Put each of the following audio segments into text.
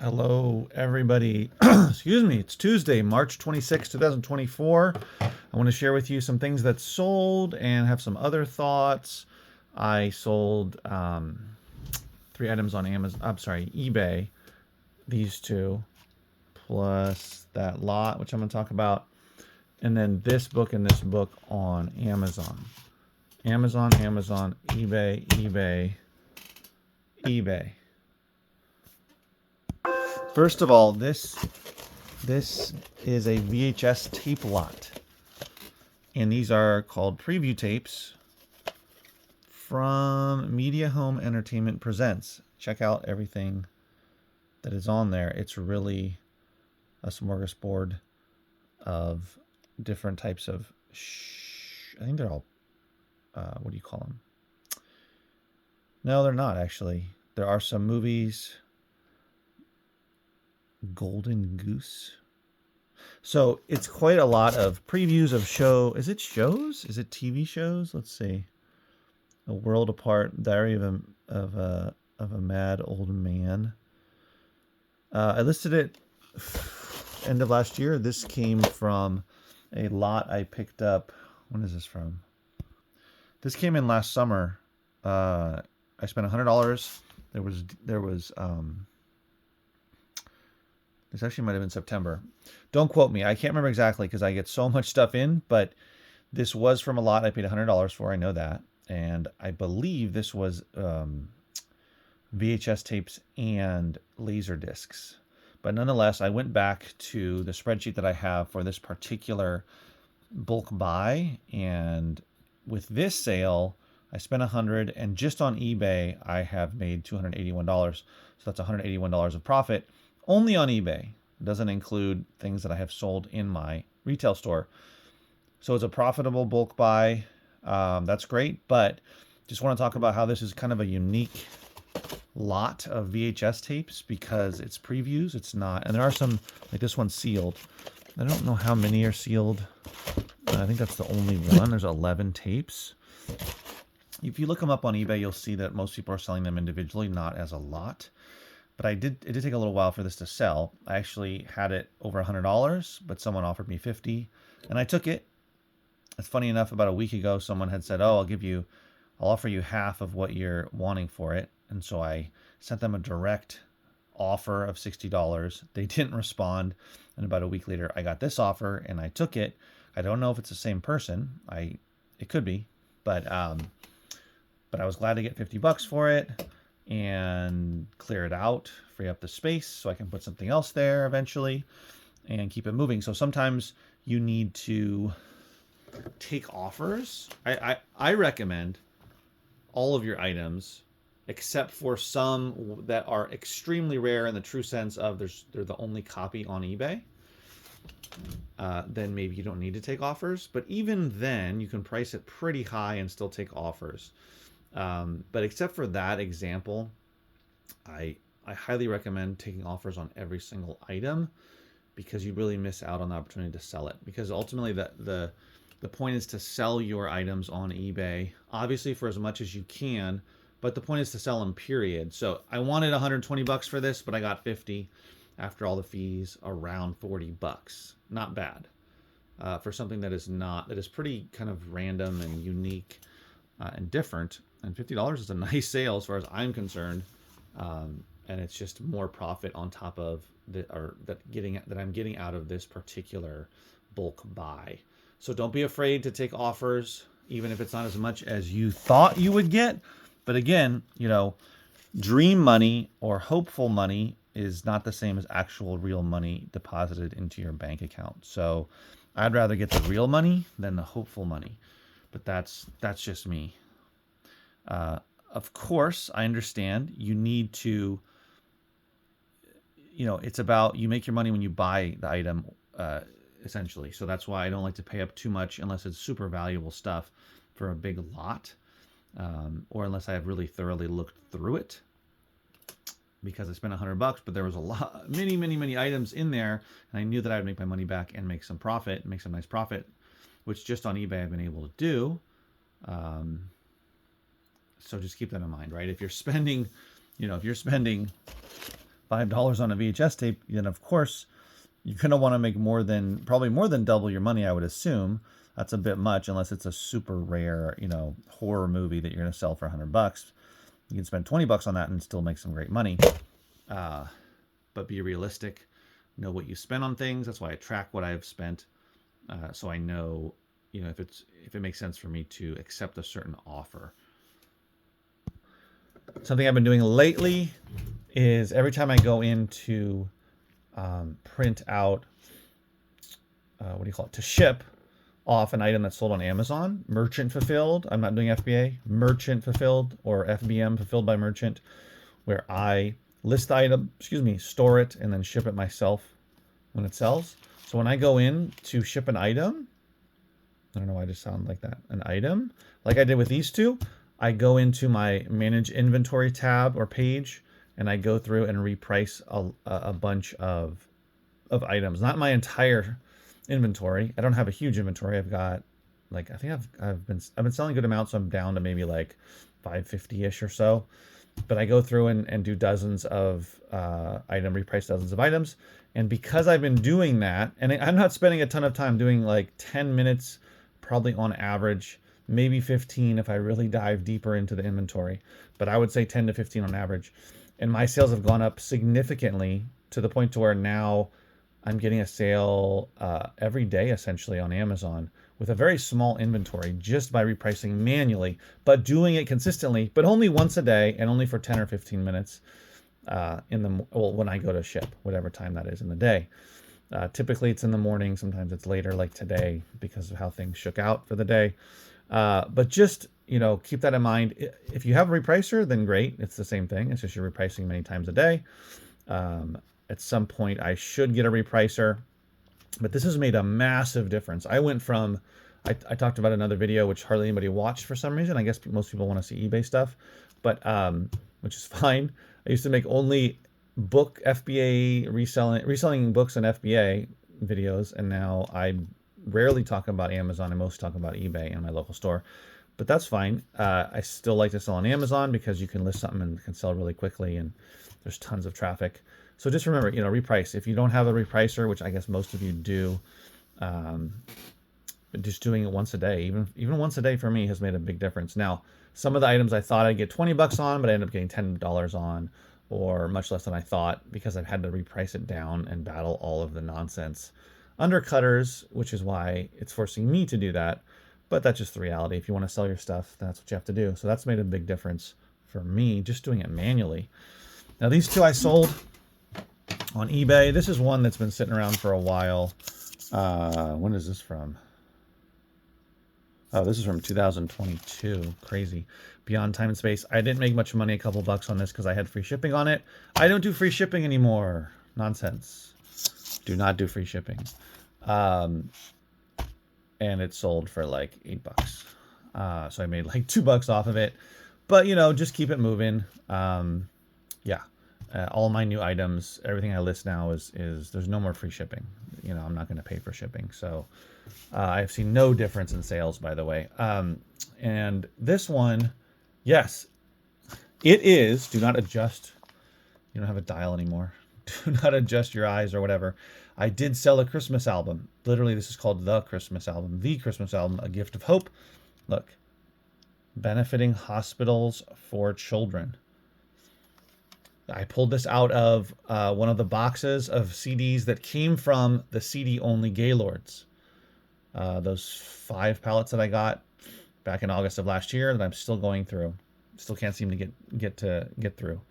Hello, everybody. Excuse me. It's Tuesday, March 26, 2024. I want to share with you some things that sold and have some other thoughts. I sold 3 items on Amazon. I'm sorry, eBay. These two, plus that lot, which I'm going to talk about, and then this book and this book on Amazon. Amazon, eBay, eBay. First of all, this is a VHS tape lot. And these are called preview tapes from Media Home Entertainment Presents. Check out everything that is on there. It's really a smorgasbord of different types of I think they're all what do you call them? No, they're not actually. There are some movies. Golden Goose. So it's quite a lot of previews of show. Is it shows? Is it TV shows? Let's see. A World Apart, Diary of a Mad Old Man. I listed it end of last year. This came from a lot I picked up. When is this from? This came in last summer. I spent $100. There was this actually might have been September. Don't quote me. I can't remember exactly because I get so much stuff in, but this was from a lot I paid $100 for. I know that. And I believe this was VHS tapes and laser discs. But nonetheless, I went back to the spreadsheet that I have for this particular bulk buy. And with this sale, I spent $100, and just on eBay, I have made $281. So that's $181 of profit. Only on eBay. It doesn't include things that I have sold in my retail store. So it's a profitable bulk buy. That's great, but just want to talk about how this is kind of a unique lot of VHS tapes because it's previews. It's not, and there are some, like this one's sealed. I don't know how many are sealed. I think that's the only one. There's 11 tapes. If you look them up on eBay, you'll see that most people are selling them individually, not as a lot. But it did take a little while for this to sell. I actually had it over $100, but someone offered me $50, and I took it. It's funny enough, about a week ago, someone had said, "Oh, I'll offer you half of what you're wanting for it." And so I sent them a direct offer of $60. They didn't respond, and about a week later, I got this offer, and I took it. I don't know if it's the same person. It could be, but I was glad to get $50 for it and clear it out, free up the space so I can put something else there eventually and keep it moving. So sometimes you need to take offers. I recommend all of your items, except for some that are extremely rare in the true sense of they're the only copy on eBay. Then maybe you don't need to take offers. But even then, you can price it pretty high and still take offers. But except for that example, I highly recommend taking offers on every single item because you really miss out on the opportunity to sell it. Because ultimately the point is to sell your items on eBay, obviously for as much as you can, but the point is to sell them, period. So I wanted $120 for this, but I got 50 after all the fees, around $40. Not bad. For something that is pretty kind of random and unique and different. And $50 is a nice sale as far as I'm concerned, and it's just more profit on top of that I'm getting out of this particular bulk buy. So don't be afraid to take offers, even if it's not as much as you thought you would get. But again, dream money or hopeful money is not the same as actual real money deposited into your bank account. So I'd rather get the real money than the hopeful money, but that's just me. Of course, I understand you need to, it's about, you make your money when you buy the item, essentially. So that's why I don't like to pay up too much unless it's super valuable stuff for a big lot, or unless I have really thoroughly looked through it, because I spent $100, but there was many items in there, and I knew that I would make my money back and make some nice profit, which just on eBay I've been able to do. So just keep that in mind, right? If you're spending $5 on a VHS tape, then of course you're going to want to make probably more than double your money, I would assume. That's a bit much unless it's a super rare, horror movie that you're going to sell for $100. You can spend $20 on that and still make some great money. But be realistic. Know what you spend on things. That's why I track what I've spent, so I know, if it makes sense for me to accept a certain offer. Something I've been doing lately is every time I go in to print out, to ship off an item that's sold on Amazon, merchant fulfilled. I'm not doing FBA, merchant fulfilled, or FBM, fulfilled by merchant, where I list the item, store it, and then ship it myself when it sells. So when I go in to ship an item, I don't know why I just sound like that, an item, like I did with these two, I go into my manage inventory tab or page, and I go through and reprice a bunch of items, not my entire inventory. I don't have a huge inventory. I've got I think I've been selling good amounts, so I'm down to maybe like 550-ish or so. But I go through and do dozens of reprice dozens of items. And because I've been doing that, and I'm not spending a ton of time doing like 10 minutes, probably on average, maybe 15 if I really dive deeper into the inventory, but I would say 10 to 15 on average. And my sales have gone up significantly to the point to where now I'm getting a sale every day essentially on Amazon with a very small inventory just by repricing manually, but doing it consistently, but only once a day and only for 10 or 15 minutes when I go to ship, whatever time that is in the day. Typically it's in the morning, sometimes it's later like today because of how things shook out for the day. But just, keep that in mind. If you have a repricer, then great. It's the same thing. It's just you're repricing many times a day. At some point I should get a repricer, but this has made a massive difference. I went from, I talked about another video, which hardly anybody watched for some reason. I guess most people want to see eBay stuff, but, which is fine. I used to make only book FBA reselling books and FBA videos. And now I rarely talk about Amazon. I mostly talk about eBay in my local store, but that's fine. I still like to sell on Amazon because you can list something and it can sell really quickly and there's tons of traffic. So just remember, reprice. If you don't have a repricer, which I guess most of you do, just doing it once a day, even once a day for me has made a big difference. Now, some of the items I thought I'd get $20 on, but I ended up getting $10 on, or much less than I thought, because I've had to reprice it down and battle all of the nonsense undercutters, which is why it's forcing me to do that. But that's just the reality. If you want to sell your stuff, that's what you have to do. So that's made a big difference for me, just doing it manually. Now, these two I sold on eBay. This is one that's been sitting around for a while. When is this from? Oh, this is from 2022. Crazy. Beyond Time and Space. I didn't make much money, a couple bucks on this because I had free shipping on it. I don't do free shipping anymore. Nonsense. Do not do free shipping. And it sold for like $8. So I made like $2 off of it. But, just keep it moving. Yeah. All my new items, everything I list now is there's no more free shipping. I'm not going to pay for shipping. So I've seen no difference in sales, by the way. And this one, yes, it is. Do not adjust. You don't have a dial anymore. Do not adjust your eyes or whatever. I did sell a Christmas album. Literally, this is called The Christmas Album. The Christmas Album, A Gift of Hope. Look, benefiting hospitals for children. I pulled this out of one of the boxes of CDs that came from the CD-only Gaylords. Those 5 pallets that I got back in August of last year that I'm still going through. Still can't seem to get through.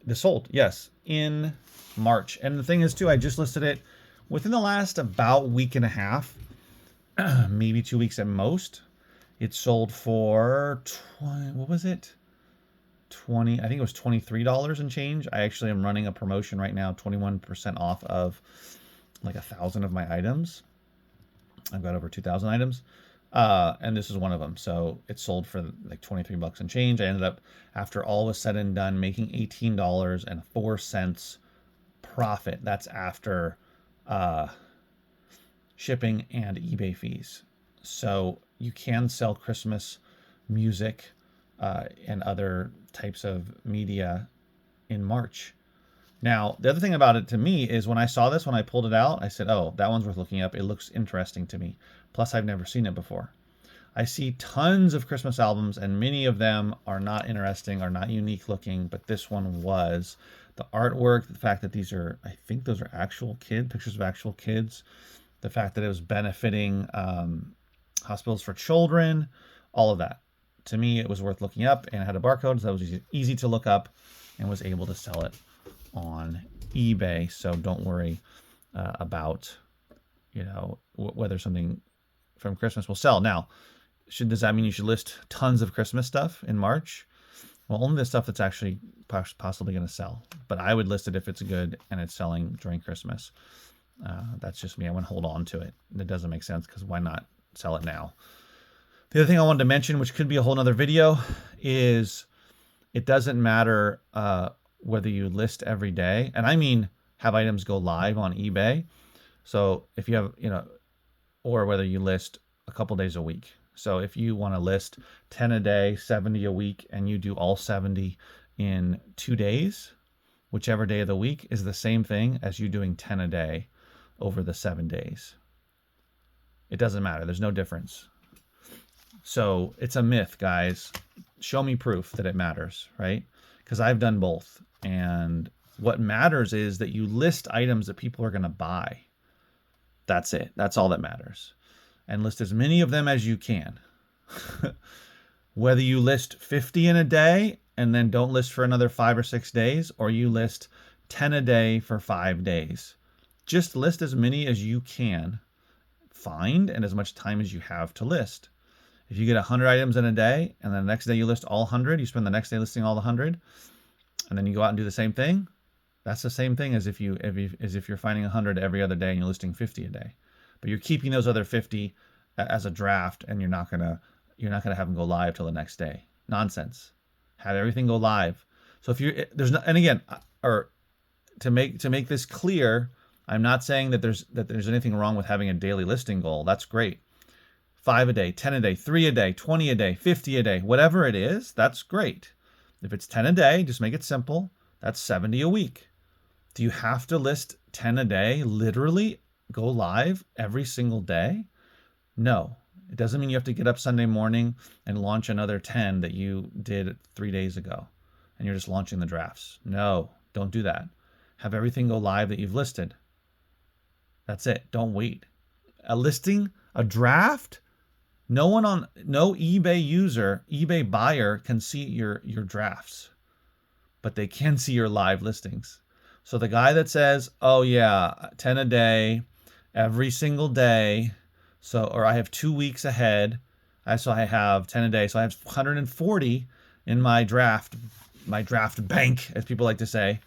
This sold, yes, in March. And the thing is, too, I just listed it within the last about week and a half, maybe 2 weeks at most. It sold for, what was it? I think it was $23 and change. I actually am running a promotion right now, 21% off of like 1,000 of my items. I've got over 2,000 items. And this is one of them. So it sold for like $23 and change. I ended up, after all was said and done, making $18.04 profit. That's after shipping and eBay fees. So you can sell Christmas music and other types of media in March. Now, the other thing about it to me is when I saw this, when I pulled it out, I said, oh, that one's worth looking up. It looks interesting to me. Plus, I've never seen it before. I see tons of Christmas albums, and many of them are not interesting, are not unique looking, but this one was. The artwork, the fact that these are, I think those are actual pictures of actual kids, the fact that it was benefiting hospitals for children, all of that. To me, it was worth looking up, and it had a barcode, so that was easy to look up, and was able to sell it on eBay. So don't worry about, whether something from Christmas will sell. Now, does that mean you should list tons of Christmas stuff in March? Well, only the stuff that's actually possibly going to sell. But I would list it if it's good and it's selling during Christmas. That's just me. I want to hold on to it. It doesn't make sense because why not sell it now? The other thing I wanted to mention, which could be a whole nother video, is it doesn't matter whether you list every day. And I mean have items go live on eBay. So if you have, or whether you list a couple days a week. So if you want to list 10 a day, 70 a week, and you do all 70 in 2 days, whichever day of the week is the same thing as you doing 10 a day over the 7 days. It doesn't matter. There's no difference. So it's a myth, guys. Show me proof that it matters, right? Because I've done both. And what matters is that you list items that people are going to buy. That's it. That's all that matters. And list as many of them as you can. Whether you list 50 in a day and then don't list for another 5 or 6 days, or you list 10 a day for 5 days. Just list as many as you can find and as much time as you have to list. If you get 100 items in a day and then the next day you list all 100, you spend the next day listing all the 100, and then you go out and do the same thing, that's the same thing as if you're finding 100 every other day and you're listing 50 a day. But you're keeping those other 50 as a draft, and you're not gonna have them go live till the next day. Nonsense. Have everything go live. So if and again, or to make this clear, I'm not saying that there's anything wrong with having a daily listing goal. That's great. 5 a day, 10 a day, 3 a day, 20 a day, 50 a day, whatever it is, that's great. If it's 10 a day, just make it simple. That's 70 a week. Do you have to list 10 a day, literally go live every single day? No. It doesn't mean you have to get up Sunday morning and launch another 10 that you did 3 days ago and you're just launching the drafts. No, don't do that. Have everything go live that you've listed. That's it. Don't wait. A listing, a draft, no eBay buyer can see your drafts, but they can see your live listings. So the guy that says, oh yeah, 10 a day, every single day, or I have 2 weeks ahead, so I have 10 a day, so I have 140 in my draft bank, as people like to say,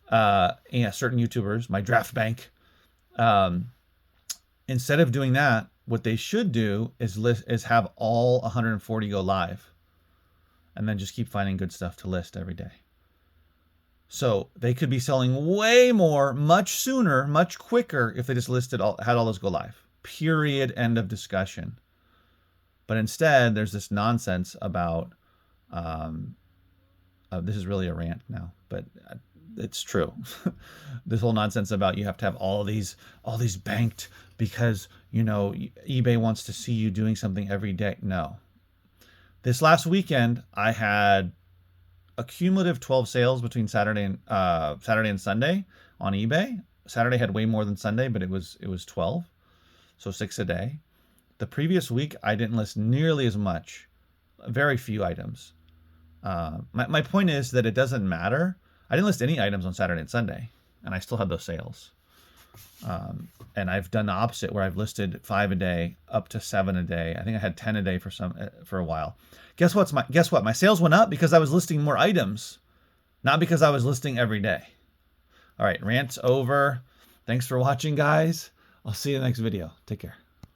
certain YouTubers, my draft bank. Instead of doing that, what they should do is have all 140 go live, and then just keep finding good stuff to list every day. So they could be selling way more, much sooner, much quicker if they just had all those go live. Period. End of discussion. But instead, there's this nonsense about, this is really a rant now, but it's true. This whole nonsense about you have to have all these banked because, eBay wants to see you doing something every day. No. This last weekend, I had a cumulative 12 sales between Saturday and Sunday on eBay. Saturday had way more than Sunday, but it was 12, so 6 a day. The previous week, I didn't list nearly as much, very few items. My point is that it doesn't matter. I didn't list any items on Saturday and Sunday, and I still had those sales. And I've done the opposite, where I've listed 5 a day up to 7 a day. I think I had 10 a day for a while. Guess what? My sales went up because I was listing more items, not because I was listing every day. All right, rant's over. Thanks for watching, guys. I'll see you in the next video. Take care.